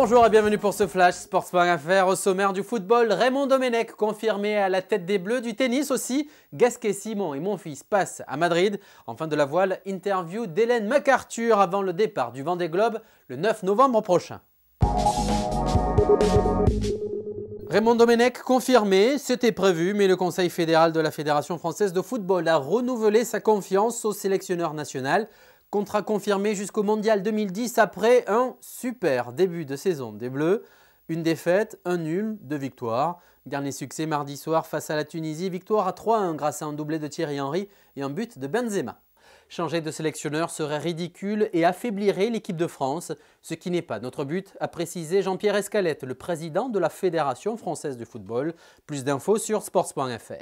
Bonjour et bienvenue pour ce flash Sports.fr. Au sommaire du football, Raymond Domenech confirmé à la tête des Bleus, du tennis aussi. Gasquet Simon et Monfils passent à Madrid. En fin de la voile, interview d'Hélène MacArthur avant le départ du Vendée Globe le 9 novembre prochain. Raymond Domenech confirmé, c'était prévu, mais le Conseil fédéral de la Fédération française de football a renouvelé sa confiance au sélectionneur national. Contrat confirmé jusqu'au Mondial 2010 après un super début de saison des Bleus. Une défaite, un nul, 2 victoires. Dernier succès mardi soir face à la Tunisie, victoire à 3-1 grâce à un doublé de Thierry Henry et un but de Benzema. Changer de sélectionneur serait ridicule et affaiblirait l'équipe de France, ce qui n'est pas notre but, a précisé Jean-Pierre Escalette, le président de la Fédération française de football. Plus d'infos sur sports.fr.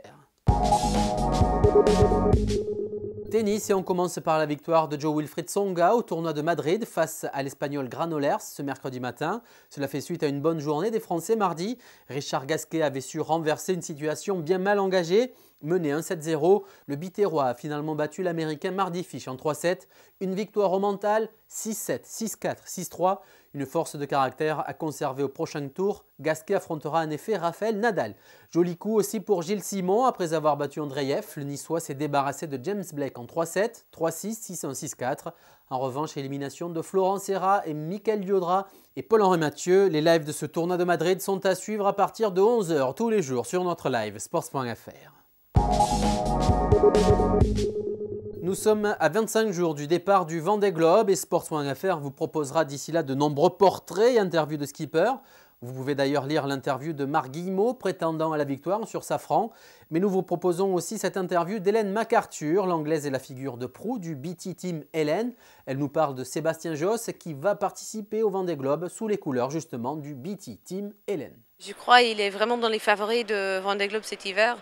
Tennis, et on commence par la victoire de Jo-Wilfried Tsonga au tournoi de Madrid face à l'Espagnol Granollers ce mercredi matin. Cela fait suite à une bonne journée des Français mardi. Richard Gasquet avait su renverser une situation bien mal engagée. Mené 1-7-0, le Biterrois a finalement battu l'Américain Mardy Fish en 3-7. Une victoire au mental, 6-7, 6-4, 6-3. Une force de caractère à conserver au prochain tour. Gasquet affrontera en effet Rafael Nadal. Joli coup aussi pour Gilles Simon. Après avoir battu Andreev, le Niçois s'est débarrassé de James Blake en 3-7, 3-6, 6-1, 6-4. En revanche, élimination de Florent Serra et Mickaël Liodra et Paul-Henri Mathieu. Les lives de ce tournoi de Madrid sont à suivre à partir de 11 h tous les jours sur notre live sports.fr. Nous sommes à 25 jours du départ du Vendée Globe et Sports.fr vous proposera d'ici là de nombreux portraits et interviews de skippers. Vous pouvez d'ailleurs lire l'interview de Marc Guillemot, prétendant à la victoire sur Safran. Mais nous vous proposons aussi cette interview d'Hélène MacArthur. L'anglaise est la figure de proue du BT Team Hélène. Elle nous parle de Sébastien Josse qui va participer au Vendée Globe sous les couleurs justement du BT Team Hélène. Je crois qu'il est vraiment dans les favoris de Vendée Globe cet hiver.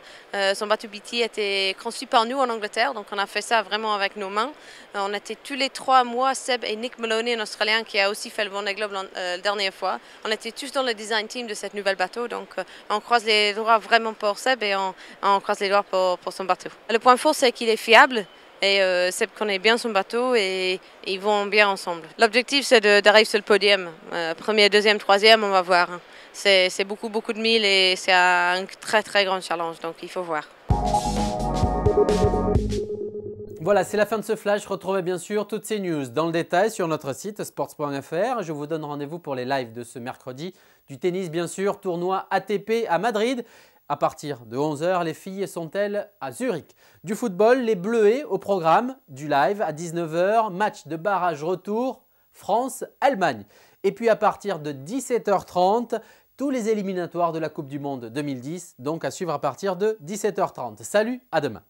Son bateau BT a été conçu par nous en Angleterre, donc on a fait ça vraiment avec nos mains. On était tous les 3 mois, Seb et Nick Maloney, un Australien qui a aussi fait le Vendée Globe la dernière fois. On était tous dans le design team de cette nouvelle bateau, donc on croise les doigts vraiment pour Seb et on croise les doigts pour son bateau. Le point fort, c'est qu'il est fiable. Et Seb connaît bien son bateau et ils vont bien ensemble. L'objectif, c'est d'arriver sur le podium. Premier, deuxième, troisième, on va voir. C'est beaucoup de milles et c'est un très grand challenge, donc il faut voir. Voilà, c'est la fin de ce flash. Retrouvez bien sûr toutes ces news dans le détail sur notre site sports.fr. Je vous donne rendez-vous pour les lives de ce mercredi. Du tennis bien sûr, tournoi ATP à Madrid. À partir de 11 h, les filles sont-elles à Zurich. Du football, les Bleuets au programme, du live à 19 h, match de barrage retour, France-Allemagne. Et puis à partir de 17 h 30, tous les éliminatoires de la Coupe du Monde 2010, donc à suivre à partir de 17 h 30. Salut, à demain.